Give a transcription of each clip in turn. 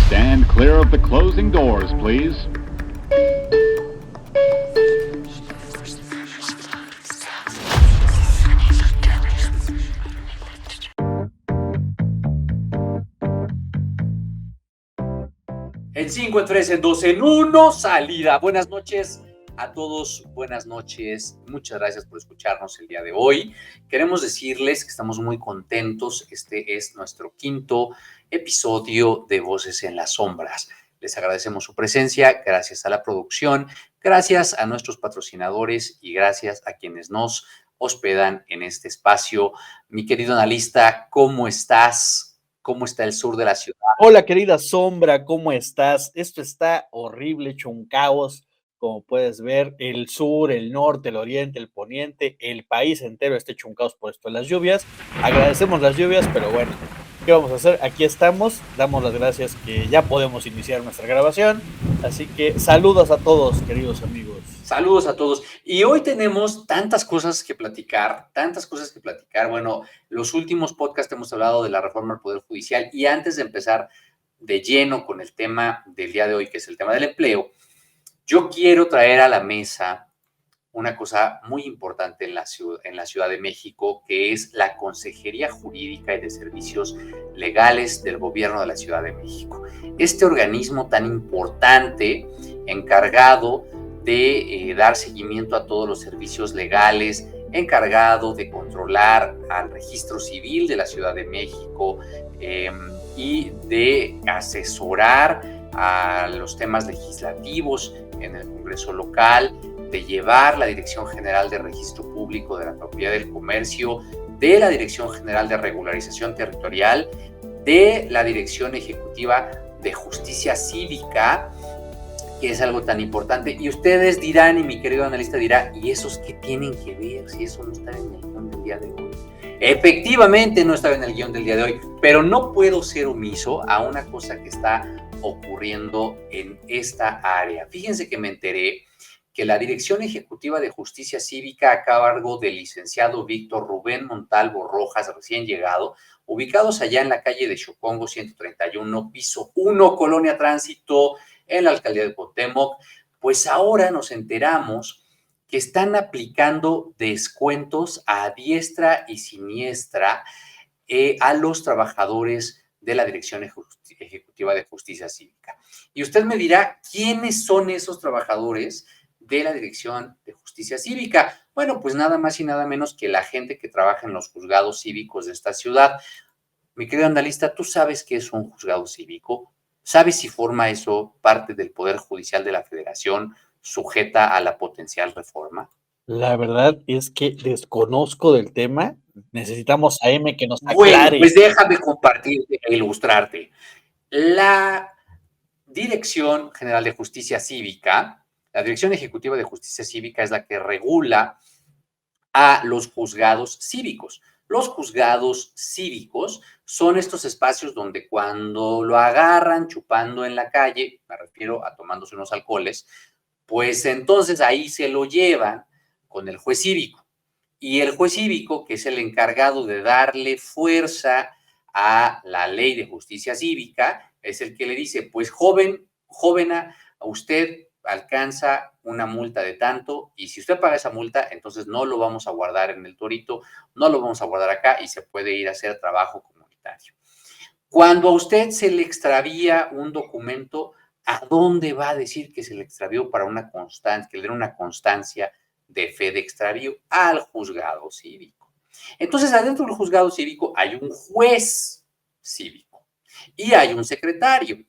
Stand clear of the closing doors, please. En 5, en 3, en 2, en 1, salida. Buenas noches a todos, buenas noches. Muchas gracias por escucharnos el día de hoy. Queremos decirles que estamos muy contentos. Este es nuestro quinto episodio de Voces en las Sombras. Les agradecemos su presencia, gracias a la producción, gracias a nuestros patrocinadores y gracias a quienes nos hospedan en este espacio. Mi querido analista, ¿cómo estás? ¿Cómo está el sur de la ciudad? Hola, querida Sombra, ¿cómo estás? Esto está horrible, hecho un caos. Como puedes ver, el sur, el norte, el oriente, el poniente, el país entero está hecho un caos por esto de las lluvias. Agradecemos las lluvias, pero bueno, ¿qué vamos a hacer? Aquí estamos, damos las gracias que ya podemos iniciar nuestra grabación. Así que saludos a todos, queridos amigos. Saludos a todos. Y hoy tenemos tantas cosas que platicar, tantas cosas que platicar. Bueno, los últimos podcasts hemos hablado de la reforma al Poder Judicial y antes de empezar de lleno con el tema del día de hoy, que es el tema del empleo, yo quiero traer a la mesa una cosa muy importante en la Ciudad de México, que es la Consejería Jurídica y de Servicios Legales del Gobierno de la Ciudad de México. Este organismo tan importante, encargado de dar seguimiento a todos los servicios legales, encargado de controlar al registro civil de la Ciudad de México y de asesorar a los temas legislativos en el Congreso local, de llevar la Dirección General de Registro Público de la Propiedad del Comercio, de la Dirección General de Regularización Territorial, de la Dirección Ejecutiva de Justicia Cívica, que es algo tan importante. Y ustedes dirán, y mi querido analista dirá, ¿y esos qué tienen que ver si eso no está en el guión del día de hoy? Efectivamente no estaba en el guión del día de hoy, pero no puedo ser omiso a una cosa que está ocurriendo en esta área. Fíjense que me enteré que la Dirección Ejecutiva de Justicia Cívica a cargo del licenciado Víctor Rubén Montalvo Rojas, recién llegado, ubicados allá en la calle de Xocongo 131, piso 1, Colonia Tránsito, en la alcaldía de Cuauhtémoc, pues ahora nos enteramos que están aplicando descuentos a diestra y siniestra a los trabajadores de la Dirección Ejecutiva de Justicia Cívica. Y usted me dirá, ¿quiénes son esos trabajadores de la Dirección de Justicia Cívica? Bueno, pues nada más y nada menos que la gente que trabaja en los juzgados cívicos de esta ciudad. Mi querido analista, ¿tú sabes qué es un juzgado cívico? ¿Sabes si forma eso parte del Poder Judicial de la Federación sujeta a la potencial reforma? La verdad es que desconozco del tema. Necesitamos a M que nos Bueno, aclare. pues déjame compartirte e ilustrarte. La Dirección General de Justicia Cívica, la Dirección Ejecutiva de Justicia Cívica es la que regula a los juzgados cívicos. Los juzgados cívicos son estos espacios donde cuando lo agarran chupando en la calle, me refiero a tomándose unos alcoholes, pues entonces ahí se lo llevan con el juez cívico. Y el juez cívico, que es el encargado de darle fuerza a la ley de justicia cívica, es el que le dice, pues jóvena, a usted alcanza una multa de tanto y si usted paga esa multa, entonces no lo vamos a guardar en el Torito, no lo vamos a guardar acá y se puede ir a hacer trabajo comunitario. Cuando a usted se le extravía un documento, ¿a dónde va a decir que se le extravió para una constancia, que le den una constancia de fe de extravío? Al juzgado cívico. Entonces, adentro del juzgado cívico hay un juez cívico y hay un secretario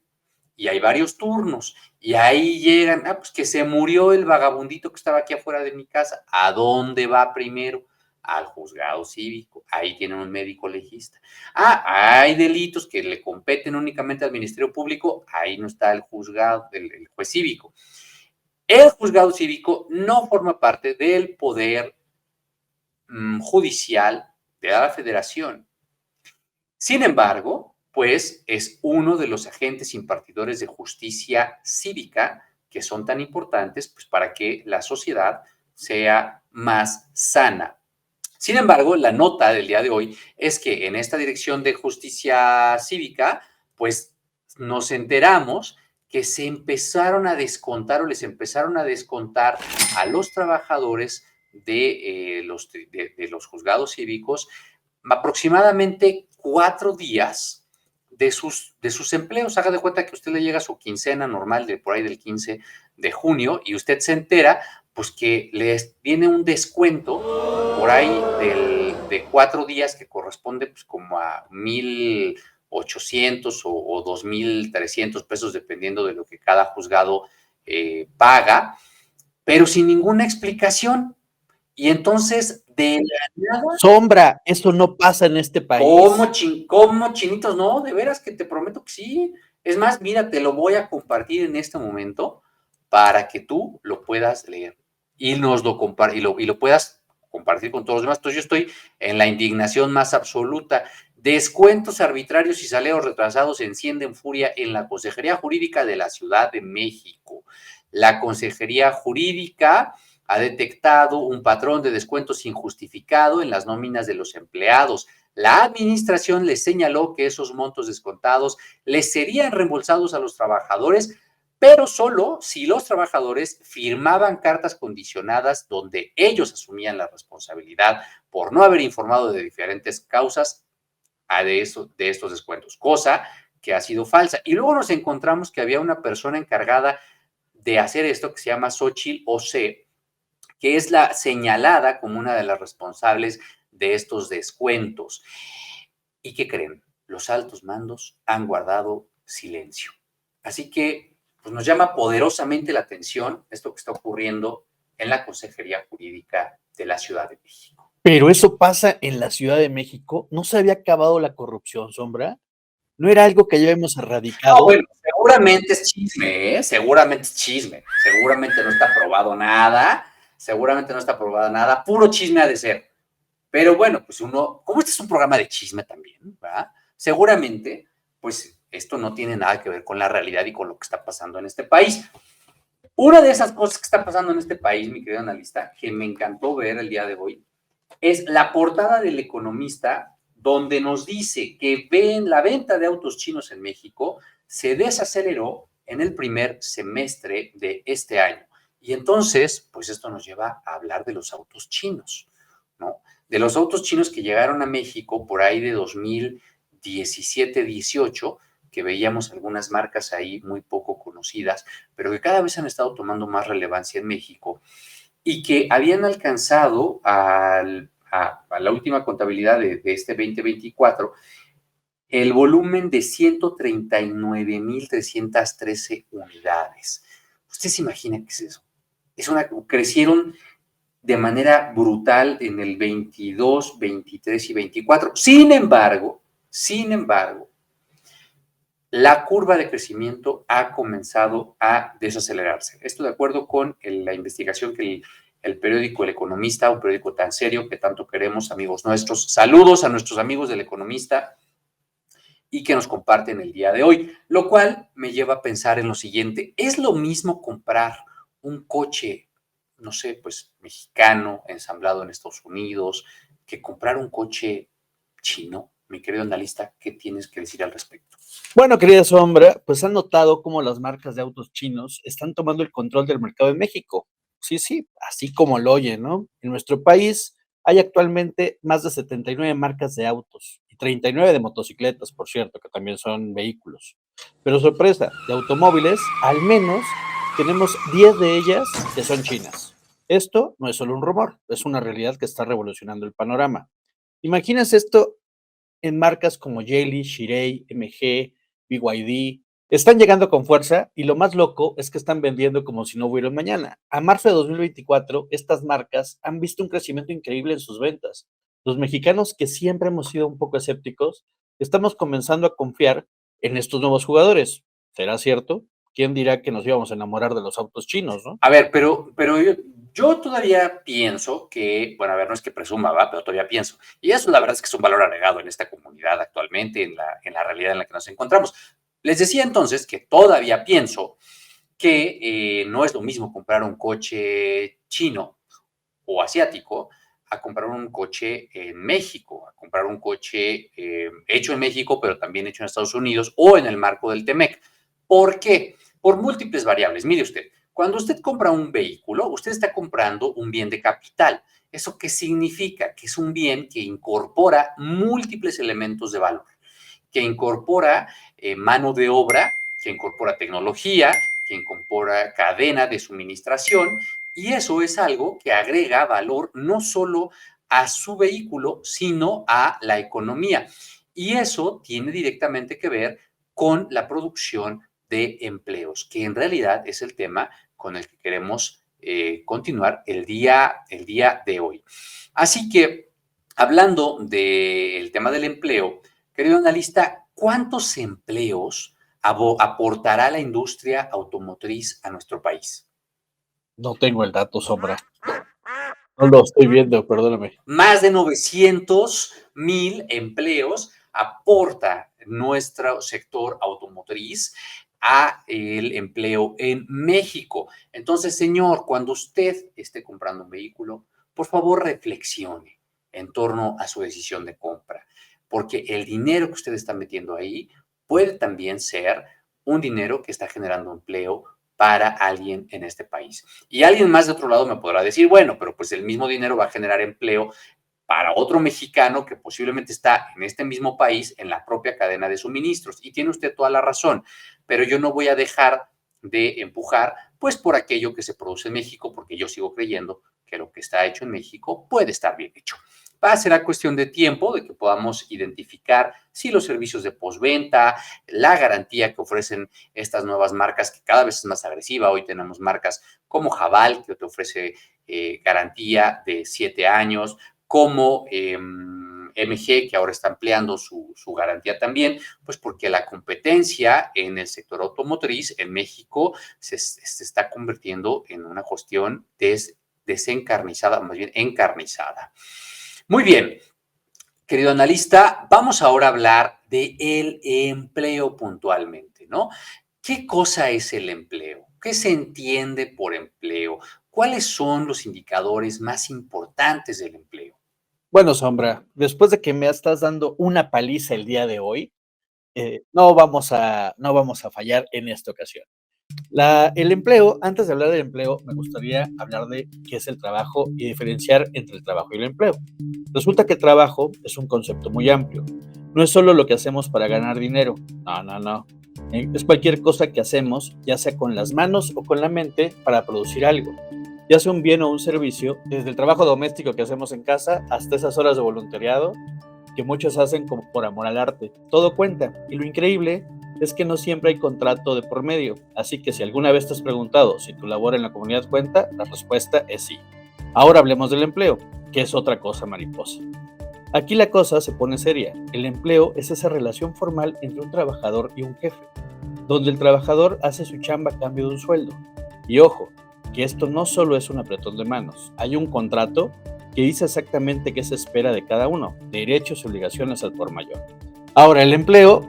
y hay varios turnos y ahí llegan, pues que se murió el vagabundito que estaba aquí afuera de mi casa. ¿A dónde va primero? Al juzgado cívico. Ahí tienen un médico legista. Hay delitos que le competen únicamente al Ministerio Público. Ahí no está el juzgado, el juez cívico. El juzgado cívico no forma parte del poder judicial de la Federación. Sin embargo, pues es uno de los agentes impartidores de justicia cívica que son tan importantes pues, para que la sociedad sea más sana. Sin embargo, la nota del día de hoy es que en esta Dirección de Justicia Cívica, pues nos enteramos que se empezaron a descontar o les empezaron a descontar a los trabajadores de los juzgados cívicos aproximadamente 4 días de sus empleos. Haga de cuenta que usted le llega su quincena normal de por ahí del 15 de junio y usted se entera pues que les viene un descuento por ahí de 4 días que corresponde pues como a 1,800 o 2,300 pesos dependiendo de lo que cada juzgado paga, pero sin ninguna explicación. Y entonces, de la nada, Sombra, eso no pasa en este país. ¿cómo chinitos? No, de veras que te prometo que sí. Es más, mira, te lo voy a compartir en este momento para que tú lo puedas leer y lo puedas compartir con todos los demás. Entonces yo estoy en la indignación más absoluta. Descuentos arbitrarios y salarios retrasados encienden furia en la Consejería Jurídica de la Ciudad de México. La Consejería Jurídica ha detectado un patrón de descuentos injustificado en las nóminas de los empleados. La administración les señaló que esos montos descontados les serían reembolsados a los trabajadores, pero solo si los trabajadores firmaban cartas condicionadas donde ellos asumían la responsabilidad por no haber informado de diferentes causas de estos descuentos, cosa que ha sido falsa. Y luego nos encontramos que había una persona encargada de hacer esto que se llama Xochitl O.C., que es la señalada como una de las responsables de estos descuentos. ¿Y qué creen? Los altos mandos han guardado silencio. Así que pues nos llama poderosamente la atención esto que está ocurriendo en la Consejería Jurídica de la Ciudad de México. Pero eso pasa en la Ciudad de México. ¿No se había acabado la corrupción, Sombra? ¿No era algo que ya hemos erradicado? No, bueno, seguramente es chisme, ¿eh? Seguramente es chisme. Seguramente no está probado nada. Seguramente no está probado nada. Puro chisme ha de ser. Pero bueno, pues como este es un programa de chisme también, ¿verdad? Seguramente, pues esto no tiene nada que ver con la realidad y con lo que está pasando en este país. Una de esas cosas que está pasando en este país, mi querido analista, que me encantó ver el día de hoy, es la portada del Economista, donde nos dice que la venta de autos chinos en México se desaceleró en el primer semestre de este año. Y entonces, pues esto nos lleva a hablar de los autos chinos, ¿no? De los autos chinos que llegaron a México por ahí de 2017-18, que veíamos algunas marcas ahí muy poco conocidas, pero que cada vez han estado tomando más relevancia en México y que habían alcanzado a la última contabilidad de este 2024 el volumen de 139,313 unidades. ¿Usted se imagina qué es eso? Crecieron de manera brutal en el 22, 23 y 24. Sin embargo, la curva de crecimiento ha comenzado a desacelerarse. Esto de acuerdo con la investigación que el periódico El Economista, un periódico tan serio que tanto queremos, amigos nuestros. Saludos a nuestros amigos del Economista y que nos comparten el día de hoy, lo cual me lleva a pensar en lo siguiente. ¿Es lo mismo comprar un coche, no sé, pues mexicano, ensamblado en Estados Unidos, que comprar un coche chino? Mi querido analista, ¿qué tienes que decir al respecto? Bueno, querida Sombra, pues han notado cómo las marcas de autos chinos están tomando el control del mercado de México. Sí, así como lo oyen, ¿no? En nuestro país hay actualmente más de 79 marcas de autos y 39 de motocicletas, por cierto, que también son vehículos. Pero sorpresa, de automóviles, al menos tenemos 10 de ellas que son chinas. Esto no es solo un rumor, es una realidad que está revolucionando el panorama. Imagínense esto en marcas como Geely, Chery, MG, BYD. Están llegando con fuerza y lo más loco es que están vendiendo como si no hubiera un mañana. A marzo de 2024, estas marcas han visto un crecimiento increíble en sus ventas. Los mexicanos, que siempre hemos sido un poco escépticos, estamos comenzando a confiar en estos nuevos jugadores. ¿Será cierto? ¿Quién dirá que nos íbamos a enamorar de los autos chinos, no? A ver, pero yo todavía pienso que, bueno, a ver, no es que presuma, ¿va? Pero todavía pienso. Y eso la verdad es que es un valor agregado en esta comunidad actualmente, en la realidad en la que nos encontramos. Les decía entonces que todavía pienso que no es lo mismo comprar un coche chino o asiático a comprar un coche en México, a comprar un coche hecho en México, pero también hecho en Estados Unidos o en el marco del TEMEC. ¿Por qué? Por múltiples variables. Mire usted, cuando usted compra un vehículo, usted está comprando un bien de capital. ¿Eso qué significa? Que es un bien que incorpora múltiples elementos de valor, que incorpora mano de obra, que incorpora tecnología, que incorpora cadena de suministración, y eso es algo que agrega valor no solo a su vehículo, sino a la economía. Y eso tiene directamente que ver con la producción de empleos, que en realidad es el tema con el que queremos continuar el día de hoy. Así que, hablando del tema del empleo, querido analista, ¿cuántos empleos aportará la industria automotriz a nuestro país? No tengo el dato, Sombra. No lo estoy viendo, perdóname. Más de 900,000 empleos aporta nuestro sector automotriz a el empleo en México. Entonces, señor, cuando usted esté comprando un vehículo, por favor reflexione en torno a su decisión de compra, porque el dinero que usted está metiendo ahí puede también ser un dinero que está generando empleo para alguien en este país. Y alguien más de otro lado me podrá decir, bueno, pero pues el mismo dinero va a generar empleo para otro mexicano que posiblemente está en este mismo país, en la propia cadena de suministros. Y tiene usted toda la razón, pero yo no voy a dejar de empujar, pues por aquello que se produce en México, porque yo sigo creyendo que lo que está hecho en México puede estar bien hecho. Será cuestión de tiempo de que podamos identificar si los servicios de postventa, la garantía que ofrecen estas nuevas marcas, que cada vez es más agresiva. Hoy tenemos marcas como Jabal, que te ofrece garantía de 7 años, como MG, que ahora está ampliando su garantía también, pues porque la competencia en el sector automotriz en México se está convirtiendo en una cuestión desencarnizada, más bien encarnizada. Muy bien, querido analista, vamos ahora a hablar del empleo puntualmente, ¿no? ¿Qué cosa es el empleo? ¿Qué se entiende por empleo? ¿Cuáles son los indicadores más importantes del empleo? Bueno, Sombra, después de que me estás dando una paliza el día de hoy, no vamos a fallar en esta ocasión. El empleo, antes de hablar del empleo, me gustaría hablar de qué es el trabajo y diferenciar entre el trabajo y el empleo. Resulta que trabajo es un concepto muy amplio. No es solo lo que hacemos para ganar dinero. No, no, no. Es cualquier cosa que hacemos, ya sea con las manos o con la mente, para producir algo. Ya sea un bien o un servicio, desde el trabajo doméstico que hacemos en casa hasta esas horas de voluntariado que muchos hacen como por amor al arte. Todo cuenta. Y lo increíble es que no siempre hay contrato de por medio. Así que si alguna vez te has preguntado si tu labor en la comunidad cuenta, la respuesta es sí. Ahora hablemos del empleo, que es otra cosa mariposa. Aquí la cosa se pone seria. El empleo es esa relación formal entre un trabajador y un jefe, donde el trabajador hace su chamba a cambio de un sueldo. Y ojo, que esto no solo es un apretón de manos, hay un contrato que dice exactamente qué se espera de cada uno, derechos y obligaciones al por mayor. Ahora, el empleo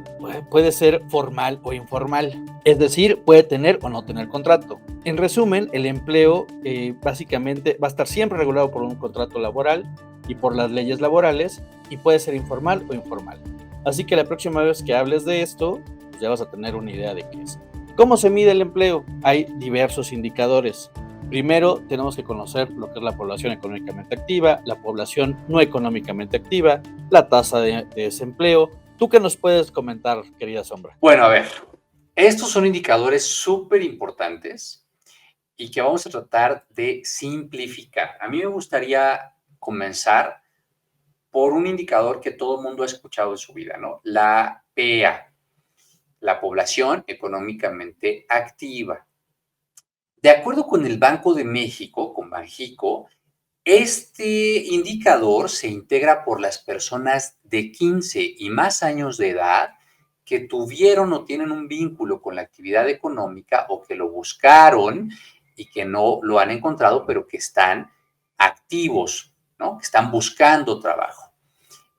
puede ser formal o informal, es decir, puede tener o no tener contrato. En resumen, el empleo básicamente va a estar siempre regulado por un contrato laboral y por las leyes laborales, y puede ser informal o informal. Así que la próxima vez que hables de esto, pues ya vas a tener una idea de qué es. ¿Cómo se mide el empleo? Hay diversos indicadores. Primero, tenemos que conocer lo que es la población económicamente activa, la población no económicamente activa, la tasa de desempleo. ¿Tú qué nos puedes comentar, querida Sombra? Bueno, a ver, estos son indicadores súper importantes y que vamos a tratar de simplificar. A mí me gustaría comenzar por un indicador que todo el mundo ha escuchado en su vida, ¿no? La PEA, la población económicamente activa. De acuerdo con el Banco de México, con Banjico, este indicador se integra por las personas de 15 y más años de edad que tuvieron o tienen un vínculo con la actividad económica o que lo buscaron y que no lo han encontrado, pero que están activos, ¿no? Que están buscando trabajo.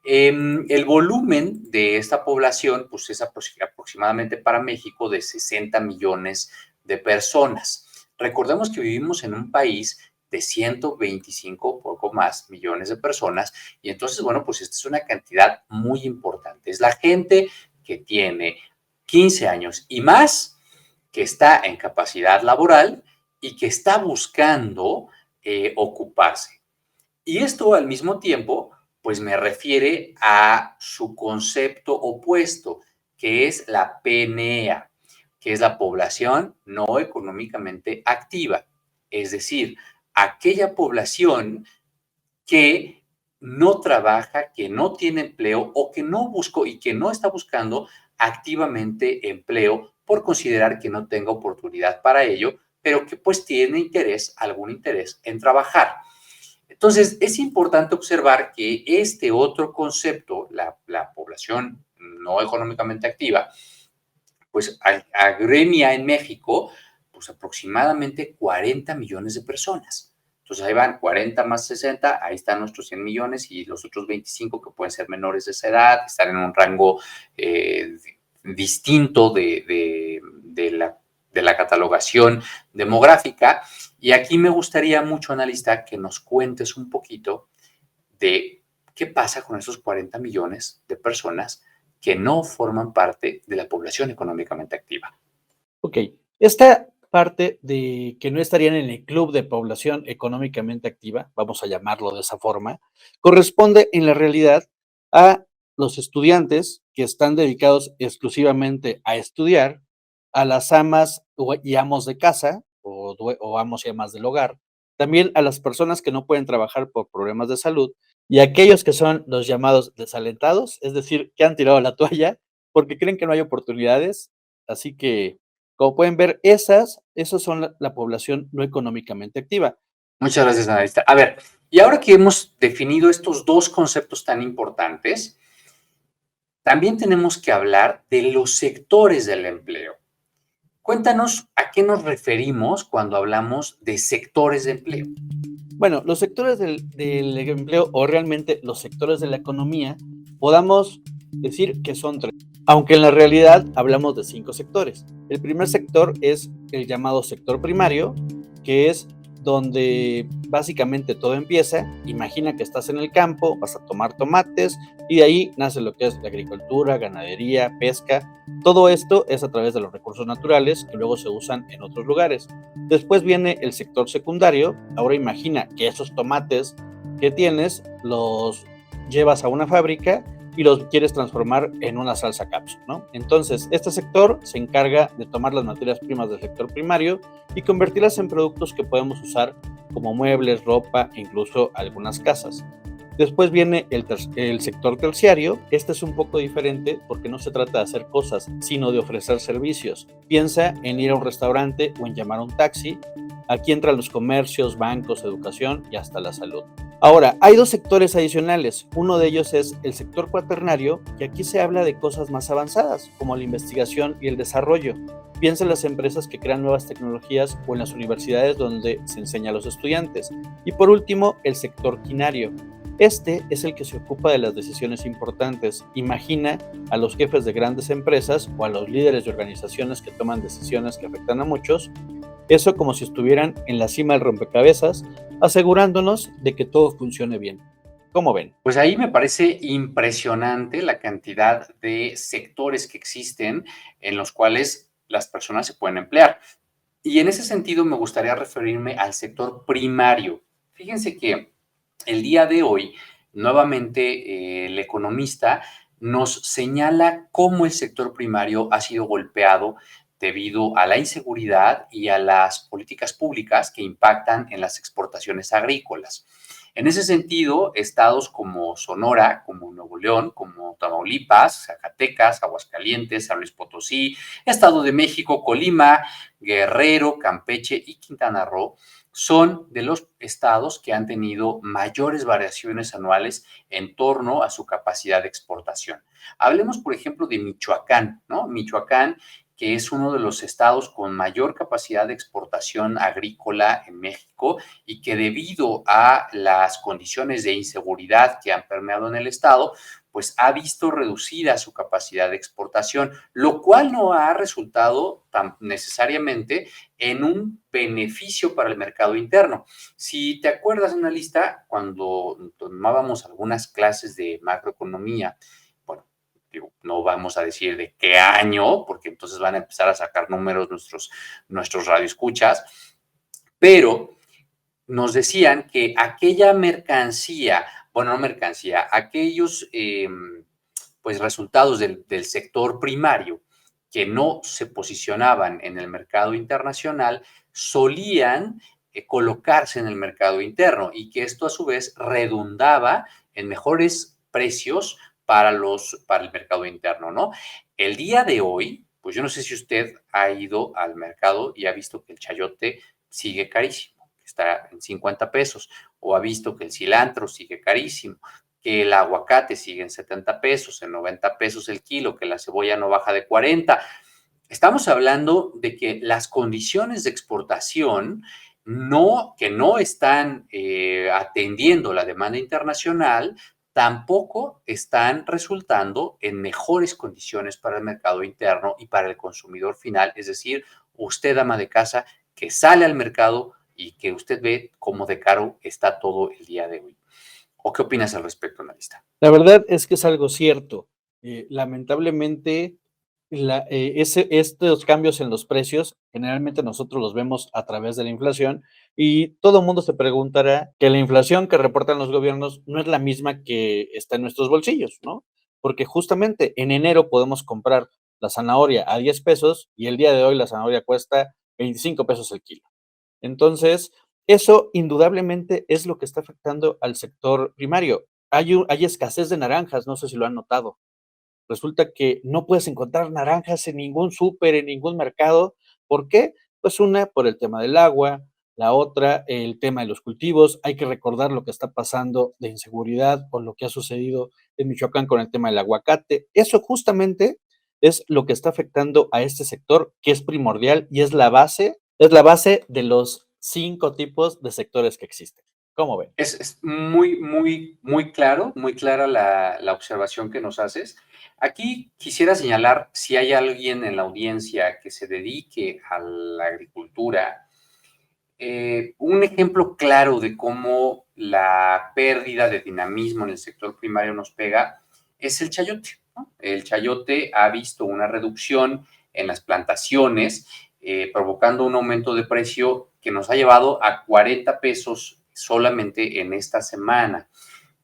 El volumen de esta población pues, es aproximadamente para México de 60 millones de personas. Recordemos que vivimos en un país de 125, poco más, millones de personas. Y entonces, bueno, pues esta es una cantidad muy importante. Es la gente que tiene 15 años y más, que está en capacidad laboral y que está buscando ocuparse. Y esto al mismo tiempo, pues me refiere a su concepto opuesto, que es la PNEA, que es la población no económicamente activa. Es decir, aquella población que no trabaja, que no tiene empleo o que no buscó y que no está buscando activamente empleo por considerar que no tenga oportunidad para ello, pero que pues tiene interés, algún interés en trabajar. Entonces, es importante observar que este otro concepto, la población no económicamente activa, pues agremia en México pues aproximadamente 40 millones de personas. Entonces ahí van 40 más 60, ahí están nuestros 100 millones y los otros 25 que pueden ser menores de esa edad, que están en un rango distinto de la catalogación demográfica. Y aquí me gustaría mucho, analista, que nos cuentes un poquito de qué pasa con esos 40 millones de personas que no forman parte de la población económicamente activa. Ok, esta parte de que no estarían en el club de población económicamente activa, vamos a llamarlo de esa forma, corresponde en la realidad a los estudiantes que están dedicados exclusivamente a estudiar, a las amas y amos de casa o amos y amas del hogar, también a las personas que no pueden trabajar por problemas de salud y a aquellos que son los llamados desalentados, es decir, que han tirado la toalla porque creen que no hay oportunidades, así que como pueden ver, esos son la población no económicamente activa. Muchas gracias, analista. A ver, y ahora que hemos definido estos dos conceptos tan importantes, también tenemos que hablar de los sectores del empleo. Cuéntanos a qué nos referimos cuando hablamos de sectores de empleo. Bueno, los sectores del empleo o realmente los sectores de la economía, podamos decir que son tres, aunque en la realidad hablamos de 5 sectores. El primer sector es el llamado sector primario, que es donde básicamente todo empieza. Imagina que estás en el campo, vas a tomar tomates y de ahí nace lo que es la agricultura, ganadería, pesca. Todo esto es a través de los recursos naturales que luego se usan en otros lugares. Después viene el sector secundario. Ahora imagina que esos tomates que tienes los llevas a una fábrica y los quieres transformar en una salsa cápsula, ¿no? Entonces, este sector se encarga de tomar las materias primas del sector primario y convertirlas en productos que podemos usar como muebles, ropa e incluso algunas casas. Después viene el sector terciario. Este es un poco diferente porque no se trata de hacer cosas, sino de ofrecer servicios. Piensa en ir a un restaurante o en llamar a un taxi. Aquí entran los comercios, bancos, educación y hasta la salud. Ahora, hay 2 sectores adicionales. Uno de ellos es el sector cuaternario, que aquí se habla de cosas más avanzadas, como la investigación y el desarrollo. Piensa en las empresas que crean nuevas tecnologías o en las universidades donde se enseña a los estudiantes. Y por último, el sector quinario. Este es el que se ocupa de las decisiones importantes. Imagina a los jefes de grandes empresas o a los líderes de organizaciones que toman decisiones que afectan a muchos. Eso como si estuvieran en la cima del rompecabezas, asegurándonos de que todo funcione bien. ¿Cómo ven? Pues ahí me parece impresionante la cantidad de sectores que existen en los cuales las personas se pueden emplear. Y en ese sentido me gustaría referirme al sector primario. Fíjense que el día de hoy, nuevamente, el economista nos señala cómo el sector primario ha sido golpeado debido a la inseguridad y a las políticas públicas que impactan en las exportaciones agrícolas. En ese sentido, estados como Sonora, como Nuevo León, como Tamaulipas, Zacatecas, Aguascalientes, San Luis Potosí, Estado de México, Colima, Guerrero, Campeche y Quintana Roo son de los estados que han tenido mayores variaciones anuales en torno a su capacidad de exportación. Hablemos, por ejemplo, de Michoacán, ¿no? Michoacán, que es uno de los estados con mayor capacidad de exportación agrícola en México y que debido a las condiciones de inseguridad que han permeado en el estado, pues ha visto reducida su capacidad de exportación, lo cual no ha resultado tan necesariamente en un beneficio para el mercado interno. Si te acuerdas, analista, cuando tomábamos algunas clases de macroeconomía, bueno, digo, no vamos a decir de qué año, porque entonces van a empezar a sacar números nuestros radioescuchas, pero nos decían que aquella mercancía, bueno, no mercancía, aquellos pues resultados del sector primario que no se posicionaban en el mercado internacional solían colocarse en el mercado interno y que esto a su vez redundaba en mejores precios para el mercado interno, ¿no? El día de hoy, pues yo no sé si usted ha ido al mercado y ha visto que el chayote sigue carísimo, está en 50 pesos, o ha visto que el cilantro sigue carísimo, que el aguacate sigue en 70 pesos, en 90 pesos el kilo, que la cebolla no baja de 40. Estamos hablando de que las condiciones de exportación que no están atendiendo la demanda internacional, tampoco están resultando en mejores condiciones para el mercado interno y para el consumidor final, es decir, usted, ama de casa, que sale al mercado y que usted ve cómo de caro está todo el día de hoy. ¿O qué opinas al respecto, analista? La verdad es que es algo cierto. Lamentablemente, estos cambios en los precios, generalmente nosotros los vemos a través de la inflación y todo el mundo se preguntará que la inflación que reportan los gobiernos no es la misma que está en nuestros bolsillos, ¿no? Porque justamente en enero podemos comprar la zanahoria a 10 pesos y el día de hoy la zanahoria cuesta 25 pesos el kilo. Entonces, eso indudablemente es lo que está afectando al sector primario. Hay escasez de naranjas, no sé si lo han notado. Resulta que no puedes encontrar naranjas en ningún súper, en ningún mercado. ¿Por qué? Pues una, por el tema del agua, la otra, el tema de los cultivos. Hay que recordar lo que está pasando de inseguridad o lo que ha sucedido en Michoacán con el tema del aguacate. Eso justamente es lo que está afectando a este sector, que es primordial y es la base de los 5 tipos de sectores que existen. ¿Cómo ven? Es muy claro, muy clara la observación que nos haces. Aquí quisiera señalar, si hay alguien en la audiencia que se dedique a la agricultura, un ejemplo claro de cómo la pérdida de dinamismo en el sector primario nos pega es el chayote, ¿no? El chayote ha visto una reducción en las plantaciones, provocando un aumento de precio que nos ha llevado a 40 pesos solamente en esta semana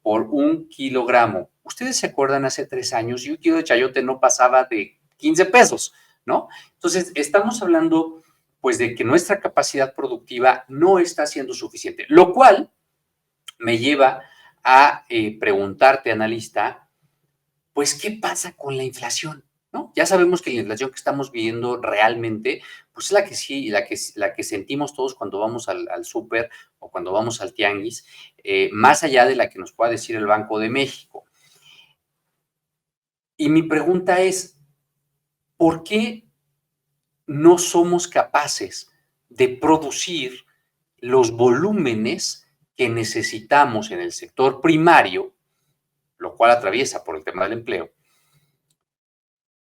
por un kilogramo. Ustedes se acuerdan, hace 3 años y un kilo de chayote no pasaba de 15 pesos, ¿no? Entonces, estamos hablando pues de que nuestra capacidad productiva no está siendo suficiente, lo cual me lleva a preguntarte, analista, pues, ¿qué pasa con la inflación? ¿No? Ya sabemos que la inflación que estamos viviendo realmente, pues es la que sí, la que sentimos todos cuando vamos al súper o cuando vamos al tianguis, más allá de la que nos pueda decir el Banco de México. Y mi pregunta es, ¿por qué no somos capaces de producir los volúmenes que necesitamos en el sector primario, lo cual atraviesa por el tema del empleo,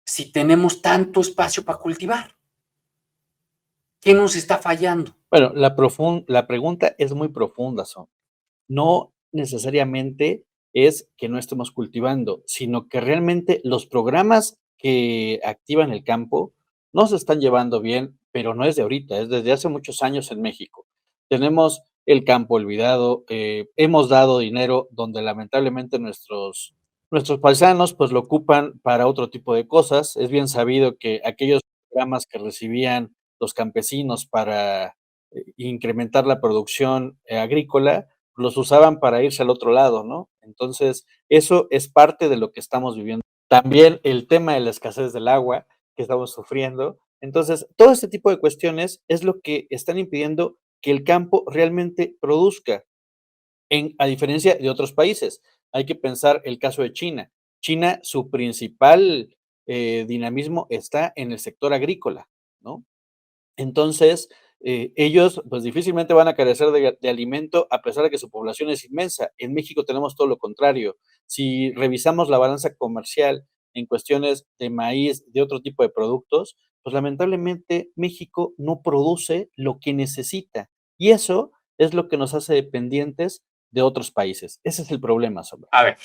si tenemos tanto espacio para cultivar? ¿Qué nos está fallando? Bueno, la pregunta es muy profunda, Son. No necesariamente es que no estemos cultivando, sino que realmente los programas que activan el campo no se están llevando bien, pero no es de ahorita, es desde hace muchos años en México. Tenemos el campo olvidado, hemos dado dinero donde lamentablemente nuestros paisanos pues lo ocupan para otro tipo de cosas. Es bien sabido que aquellos programas que recibían los campesinos para incrementar la producción agrícola, los usaban para irse al otro lado, ¿no? Entonces, eso es parte de lo que estamos viviendo. También el tema de la escasez del agua que estamos sufriendo. Entonces, todo este tipo de cuestiones es lo que están impidiendo que el campo realmente produzca, a diferencia de otros países. Hay que pensar el caso de China. China, su principal dinamismo está en el sector agrícola, ¿no? Entonces, ellos pues difícilmente van a carecer de alimento a pesar de que su población es inmensa. En México tenemos todo lo contrario. Si revisamos la balanza comercial en cuestiones de maíz, de otro tipo de productos, pues lamentablemente México no produce lo que necesita. Y eso es lo que nos hace dependientes de otros países. Ese es el problema, Sombra. A ver,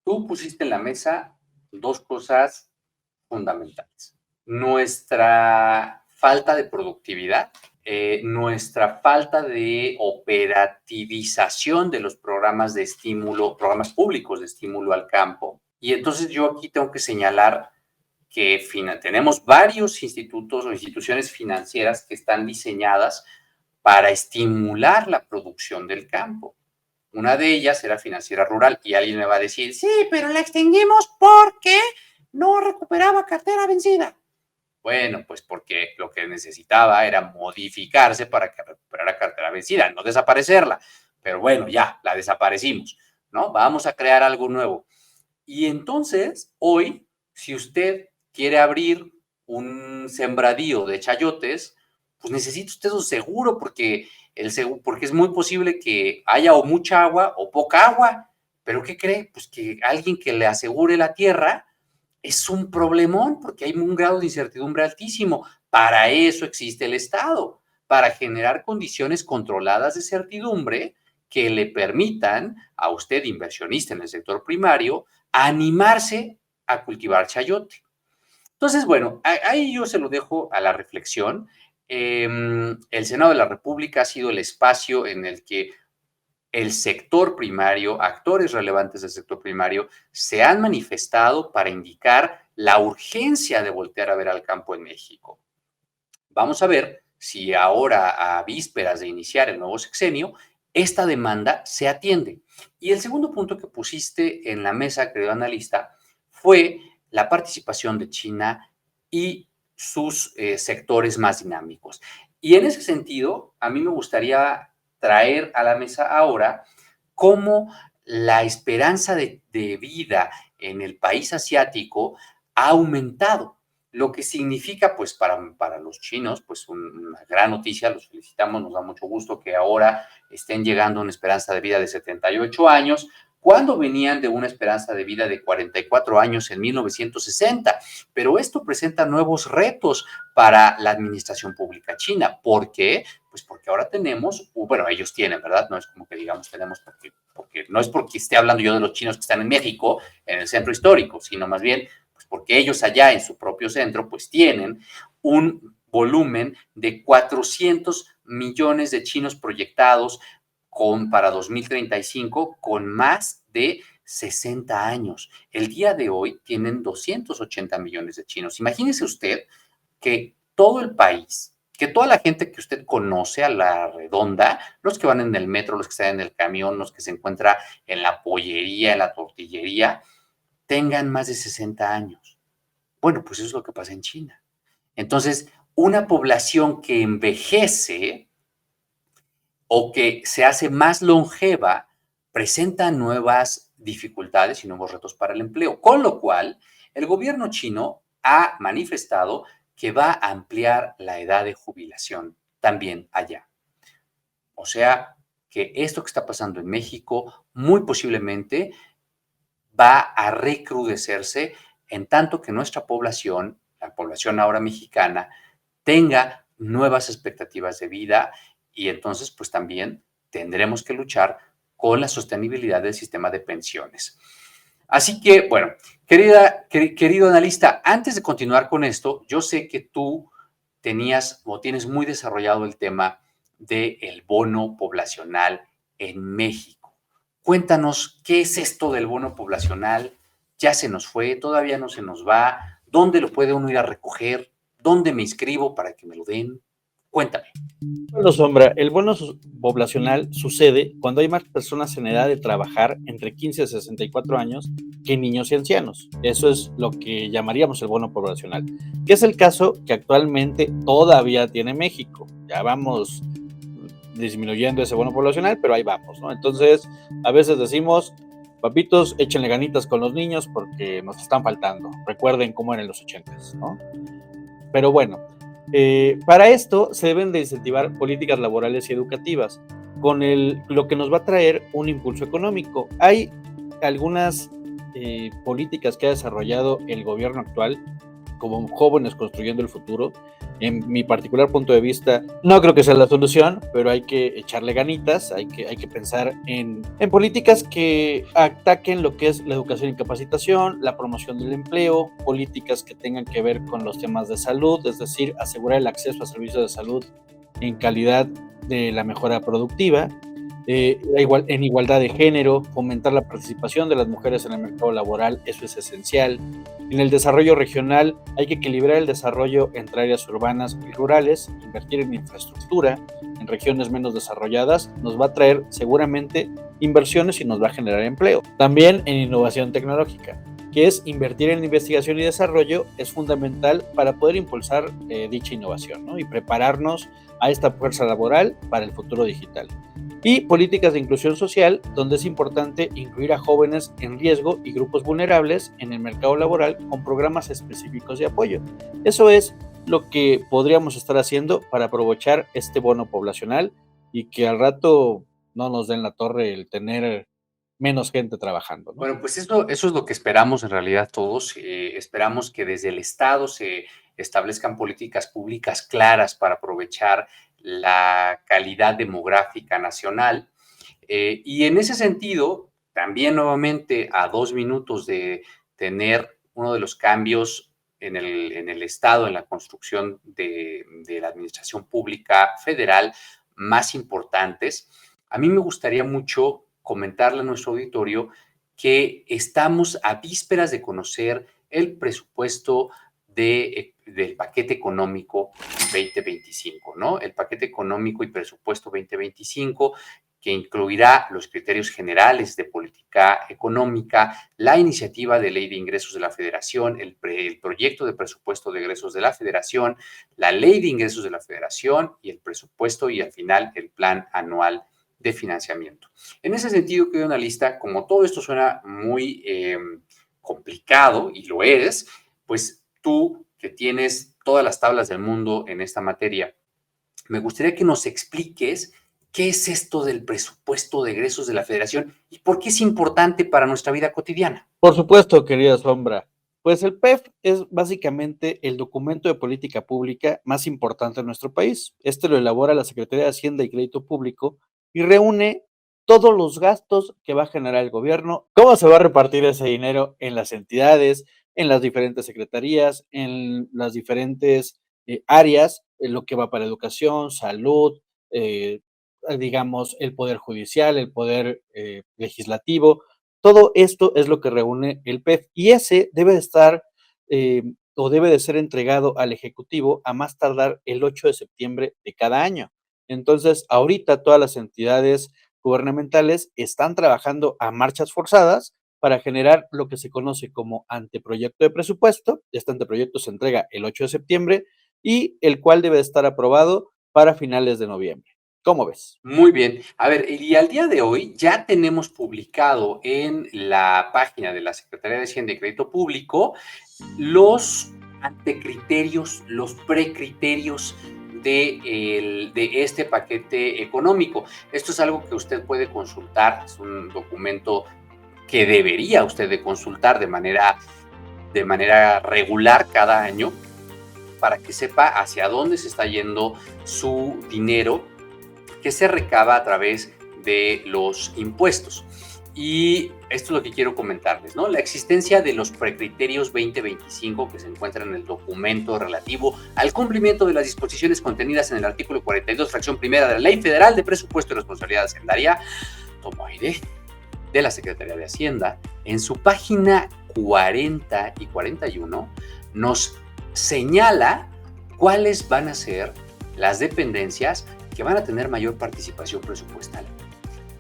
tú pusiste en la mesa dos cosas fundamentales. Nuestra falta de productividad, nuestra falta de operativización de los programas de estímulo, programas públicos de estímulo al campo. Y entonces yo aquí tengo que señalar que tenemos varios institutos o instituciones financieras que están diseñadas para estimular la producción del campo. Una de ellas era Financiera Rural y alguien me va a decir, sí, pero la extinguimos porque no recuperaba cartera vencida. Bueno, pues porque lo que necesitaba era modificarse para que recuperara cartera vencida, no desaparecerla. Pero bueno, ya, la desaparecimos, ¿no? Vamos a crear algo nuevo. Y entonces, hoy, si usted quiere abrir un sembradío de chayotes, pues necesita usted un seguro porque es muy posible que haya o mucha agua o poca agua. ¿Pero qué cree? Pues que alguien que le asegure la tierra es un problemón porque hay un grado de incertidumbre altísimo. Para eso existe el Estado, para generar condiciones controladas de certidumbre que le permitan a usted, inversionista en el sector primario, animarse a cultivar chayote. Entonces, bueno, ahí yo se lo dejo a la reflexión. El Senado de la República ha sido el espacio en el que el sector primario, actores relevantes del sector primario, se han manifestado para indicar la urgencia de voltear a ver al campo en México. Vamos a ver si ahora, a vísperas de iniciar el nuevo sexenio, esta demanda se atiende. Y el segundo punto que pusiste en la mesa, querido analista, fue la participación de China y sus sectores más dinámicos. Y en ese sentido, a mí me gustaría traer a la mesa ahora cómo la esperanza de vida en el país asiático ha aumentado, lo que significa, pues, para los chinos, pues, una gran noticia, los felicitamos, nos da mucho gusto que ahora estén llegando a una esperanza de vida de 78 años, cuando venían de una esperanza de vida de 44 años en 1960. Pero esto presenta nuevos retos para la administración pública china. ¿Por qué? Pues porque ahora tenemos, bueno, ellos tienen, ¿verdad? No es como que digamos tenemos, porque no es porque esté hablando yo de los chinos que están en México, en el centro histórico, sino más bien pues porque ellos allá en su propio centro pues tienen un volumen de 400 millones de chinos proyectados para 2035 con más de 60 años. El día de hoy tienen 280 millones de chinos. Imagínese usted que todo el país, que toda la gente que usted conoce a la redonda, los que van en el metro, los que están en el camión, los que se encuentran en la pollería, en la tortillería, tengan más de 60 años. Bueno, pues eso es lo que pasa en China. Entonces, una población que envejece o que se hace más longeva presenta nuevas dificultades y nuevos retos para el empleo, con lo cual el gobierno chino ha manifestado que va a ampliar la edad de jubilación también allá. O sea, que esto que está pasando en México muy posiblemente va a recrudecerse en tanto que nuestra población, la población ahora mexicana, tenga nuevas expectativas de vida y entonces pues también tendremos que luchar con la sostenibilidad del sistema de pensiones. Así que, bueno, querido analista, antes de continuar con esto, yo sé que tú tenías o tienes muy desarrollado el tema del bono poblacional en México. Cuéntanos, ¿qué es esto del bono poblacional? ¿Ya se nos fue? ¿Todavía no se nos va? ¿Dónde lo puede uno ir a recoger? ¿Dónde me inscribo para que me lo den? Cuéntame. Bueno, Sombra, el bono poblacional sucede cuando hay más personas en edad de trabajar entre 15 y 64 años que niños y ancianos. Eso es lo que llamaríamos el bono poblacional, que es el caso que actualmente todavía tiene México. Ya vamos disminuyendo ese bono poblacional, pero ahí vamos, ¿no? Entonces, a veces decimos, papitos, échenle ganitas con los niños porque nos están faltando. Recuerden cómo eran los 80s, ¿no? Pero bueno, Para esto se deben de incentivar políticas laborales y educativas, con lo que nos va a traer un impulso económico. Hay algunas políticas que ha desarrollado el gobierno actual, como Jóvenes Construyendo el Futuro. En mi particular punto de vista, no creo que sea la solución, pero hay que echarle ganitas, hay que pensar en políticas que ataquen lo que es la educación y capacitación, la promoción del empleo, políticas que tengan que ver con los temas de salud, es decir, asegurar el acceso a servicios de salud en calidad de la mejora productiva, en igualdad de género, fomentar la participación de las mujeres en el mercado laboral, eso es esencial. En el desarrollo regional hay que equilibrar el desarrollo entre áreas urbanas y rurales, invertir en infraestructura en regiones menos desarrolladas nos va a traer seguramente inversiones y nos va a generar empleo. También en innovación tecnológica, que es invertir en investigación y desarrollo, es fundamental para poder impulsar dicha innovación, ¿no? Y prepararnos a esta fuerza laboral para el futuro digital. Y políticas de inclusión social, donde es importante incluir a jóvenes en riesgo y grupos vulnerables en el mercado laboral con programas específicos de apoyo. Eso es lo que podríamos estar haciendo para aprovechar este bono poblacional y que al rato no nos den la torre el tener menos gente trabajando, ¿no? Bueno, pues eso es lo que esperamos en realidad todos. Esperamos que desde el Estado se establezcan políticas públicas claras para aprovechar la calidad demográfica nacional. Y en ese sentido, también nuevamente a 2 minutos de tener uno de los cambios en el Estado, en la construcción de la administración pública federal más importantes, a mí me gustaría mucho comentarle a nuestro auditorio que estamos a vísperas de conocer el presupuesto del paquete económico 2025, ¿no? El paquete económico y presupuesto 2025 que incluirá los criterios generales de política económica, la iniciativa de ley de ingresos de la Federación, el proyecto de presupuesto de egresos de la Federación, la ley de ingresos de la Federación y el presupuesto y al final el plan anual de financiamiento. En ese sentido, quedó una lista, como todo esto suena muy complicado, y lo es, pues tú que tienes todas las tablas del mundo en esta materia, me gustaría que nos expliques qué es esto del presupuesto de egresos de la Federación y por qué es importante para nuestra vida cotidiana. Por supuesto, querida Sombra. Pues el PEF es básicamente el documento de política pública más importante de nuestro país. Este lo elabora la Secretaría de Hacienda y Crédito Público y reúne todos los gastos que va a generar el gobierno, cómo se va a repartir ese dinero en las entidades, en las diferentes secretarías, en las diferentes áreas, en lo que va para educación, salud, digamos, el poder judicial, el poder legislativo. Todo esto es lo que reúne el PEF y ese debe de estar o debe de ser entregado al Ejecutivo a más tardar el 8 de septiembre de cada año. Entonces, ahorita todas las entidades gubernamentales están trabajando a marchas forzadas para generar lo que se conoce como anteproyecto de presupuesto. Este anteproyecto se entrega el 8 de septiembre y el cual debe estar aprobado para finales de noviembre. ¿Cómo ves? Muy bien. A ver, y al día de hoy ya tenemos publicado en la página de la Secretaría de Hacienda y Crédito Público los antecriterios, los precriterios de este paquete económico. Esto es algo que usted puede consultar, es un documento que debería usted de consultar de manera regular cada año para que sepa hacia dónde se está yendo su dinero que se recaba a través de los impuestos. Y esto es lo que quiero comentarles, ¿no? La existencia de los precriterios 2025 que se encuentran en el documento relativo al cumplimiento de las disposiciones contenidas en el artículo 42, fracción primera de la Ley Federal de Presupuesto y Responsabilidad Hacendaria, tomo aire, de la Secretaría de Hacienda, en su página 40 y 41, nos señala cuáles van a ser las dependencias que van a tener mayor participación presupuestal.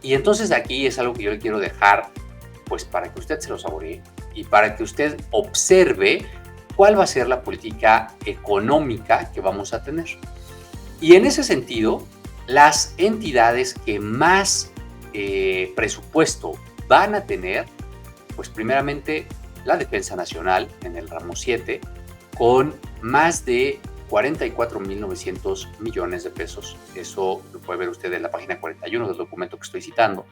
Y entonces aquí es algo que yo le quiero dejar, pues para que usted se lo saboree y para que usted observe cuál va a ser la política económica que vamos a tener. Y en ese sentido, las entidades que más presupuesto van a tener, pues primeramente la Defensa Nacional en el ramo 7, con más de 44.900 millones de pesos. Eso lo puede ver usted en la página 41 del documento que estoy citando.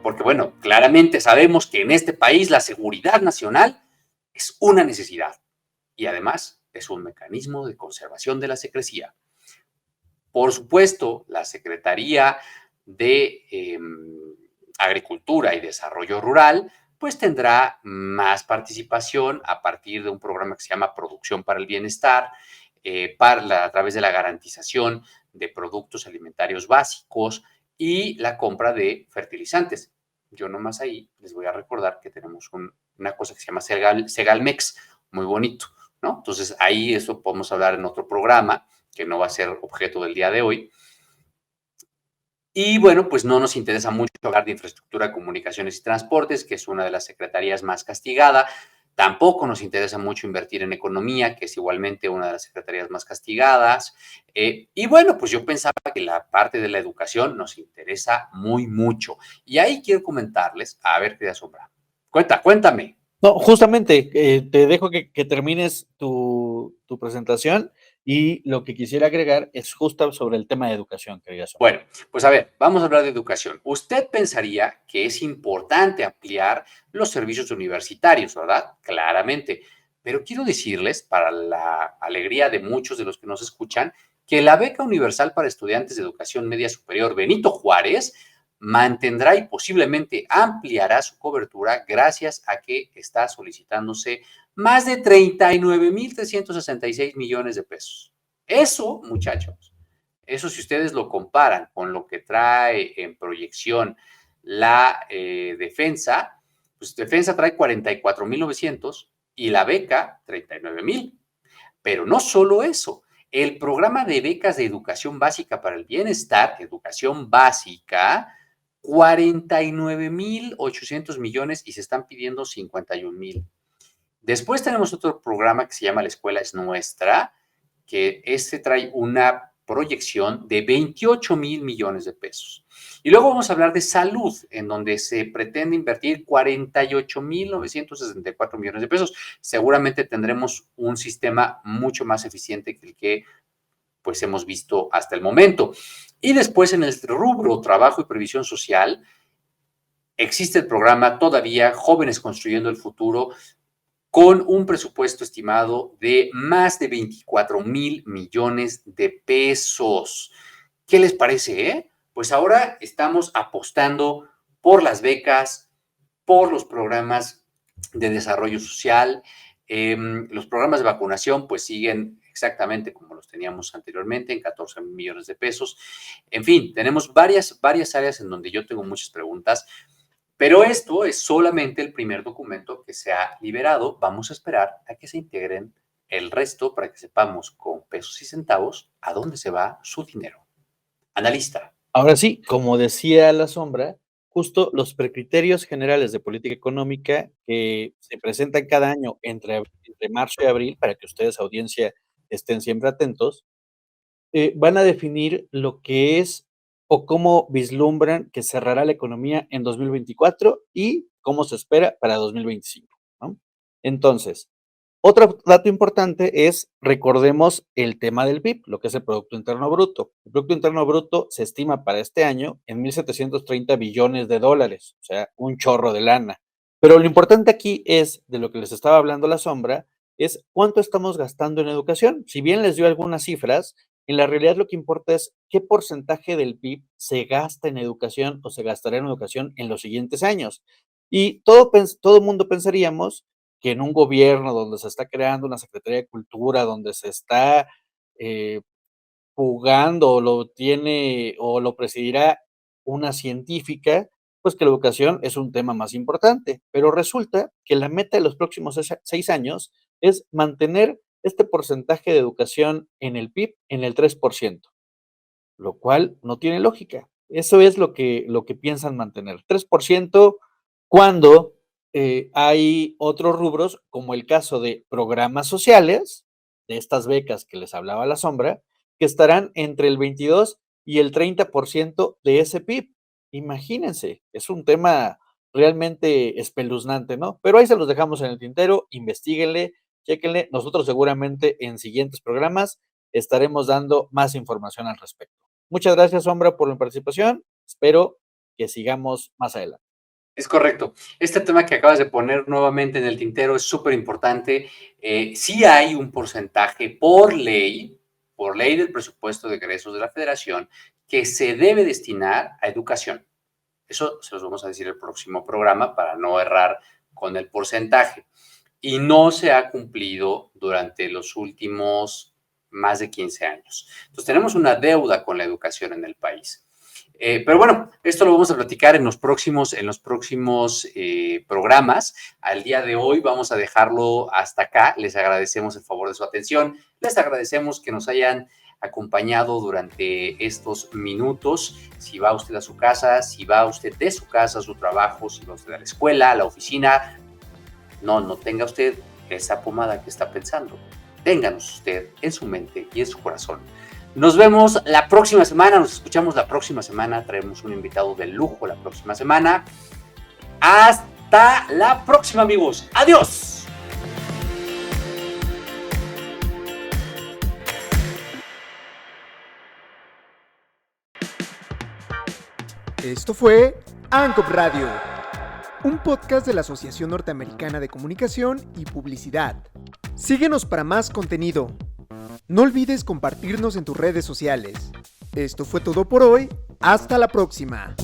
Porque, bueno, claramente sabemos que en este país la seguridad nacional es una necesidad y además es un mecanismo de conservación de la secrecía. Por supuesto, la Secretaría de Agricultura y Desarrollo Rural pues tendrá más participación a partir de un programa que se llama Producción para el Bienestar, a través de la garantización de productos alimentarios básicos y la compra de fertilizantes. Yo nomás ahí les voy a recordar que tenemos una cosa que se llama Segalmex, muy bonito, ¿no? Entonces ahí eso podemos hablar en otro programa, que no va a ser objeto del día de hoy. Y bueno, pues no nos interesa mucho hablar de infraestructura, comunicaciones y transportes, que es una de las secretarías más castigada. Tampoco nos interesa mucho invertir en economía, que es igualmente una de las secretarías más castigadas. Y bueno, pues yo pensaba que la parte de la educación nos interesa muy mucho. Y ahí quiero comentarles, a ver qué de asombra. Cuéntame. No, justamente, te dejo que termines tu presentación y lo que quisiera agregar es justo sobre el tema de educación, querida Sonia. Bueno, pues a ver, vamos a hablar de educación. Usted pensaría que es importante ampliar los servicios universitarios, ¿verdad? Claramente. Pero quiero decirles, para la alegría de muchos de los que nos escuchan, que la beca universal para estudiantes de educación media superior Benito Juárez mantendrá y posiblemente ampliará su cobertura gracias a que está solicitándose más de 39.366 millones de pesos. Eso, muchachos, eso si ustedes lo comparan con lo que trae en proyección la defensa, pues defensa trae 44.900 y la beca 39.000. Pero no solo eso, el programa de becas de educación básica para el bienestar, educación básica, 49.800 millones y se están pidiendo 51.000. Después tenemos otro programa que se llama La Escuela es Nuestra, que trae una proyección de 28.000 millones de pesos. Y luego vamos a hablar de salud, en donde se pretende invertir 48.964 millones de pesos. Seguramente tendremos un sistema mucho más eficiente que el que pues hemos visto hasta el momento. Y después en el rubro trabajo y previsión social, existe el programa todavía Jóvenes Construyendo el Futuro, con un presupuesto estimado de más de 24.000 millones de pesos. ¿Qué les parece? Pues ahora estamos apostando por las becas, por los programas de desarrollo social. Los programas de vacunación pues siguen exactamente como los teníamos anteriormente, en 14 millones de pesos. En fin, tenemos varias áreas en donde yo tengo muchas preguntas. Pero esto es solamente el primer documento que se ha liberado. Vamos a esperar a que se integren el resto para que sepamos con pesos y centavos a dónde se va su dinero. Analista. Ahora sí, como decía la sombra, justo los precriterios generales de política económica que se presentan cada año entre marzo y abril, para que ustedes, audiencia, estén siempre atentos, van a definir lo que es o cómo vislumbran que cerrará la economía en 2024 y cómo se espera para 2025, ¿no? Entonces, otro dato importante es, recordemos el tema del PIB, lo que es el Producto Interno Bruto. El Producto Interno Bruto se estima para este año en 1.730 billones de dólares, o sea, un chorro de lana. Pero lo importante aquí es, de lo que les estaba hablando la sombra, es cuánto estamos gastando en educación. Si bien les dio algunas cifras, en la realidad lo que importa es qué porcentaje del PIB se gasta en educación o se gastará en educación en los siguientes años. Y todo el mundo pensaríamos que en un gobierno donde se está creando una Secretaría de Cultura, donde se está jugando o lo presidirá una científica, pues que la educación es un tema más importante. Pero resulta que la meta de los próximos 6 años es mantener este porcentaje de educación en el PIB en el 3%, lo cual no tiene lógica. Eso es lo que piensan mantener. 3% cuando hay otros rubros, como el caso de programas sociales, de estas becas que les hablaba la sombra, que estarán entre el 22 y el 30% de ese PIB. Imagínense, es un tema realmente espeluznante, ¿no? Pero ahí se los dejamos en el tintero, investíguenle, chéquenle. Nosotros seguramente en siguientes programas estaremos dando más información al respecto. Muchas gracias, Sombra, por la participación. Espero que sigamos más adelante. Es correcto. Este tema que acabas de poner nuevamente en el tintero es súper importante. Sí hay un porcentaje por ley del presupuesto de egresos de la Federación que se debe destinar a educación. Eso se los vamos a decir el próximo programa para no errar con el porcentaje. Y no se ha cumplido durante los últimos más de 15 años. Entonces tenemos una deuda con la educación en el país. Pero bueno, esto lo vamos a platicar en los próximos programas. Al día de hoy vamos a dejarlo hasta acá. Les agradecemos el favor de su atención. Les agradecemos que nos hayan acompañado durante estos minutos. Si va usted a su casa, si va usted de su casa a su trabajo, si va usted a la escuela, a la oficina, no tenga usted esa pomada que está pensando. Ténganos usted en su mente y en su corazón. Nos vemos la próxima semana, nos escuchamos la próxima semana, traemos un invitado de lujo la próxima semana. Hasta la próxima, amigos. ¡Adiós! Esto fue ANCOP Radio, un podcast de la Asociación Norteamericana de Comunicación y Publicidad. Síguenos para más contenido. No olvides compartirnos en tus redes sociales. Esto fue todo por hoy. Hasta la próxima.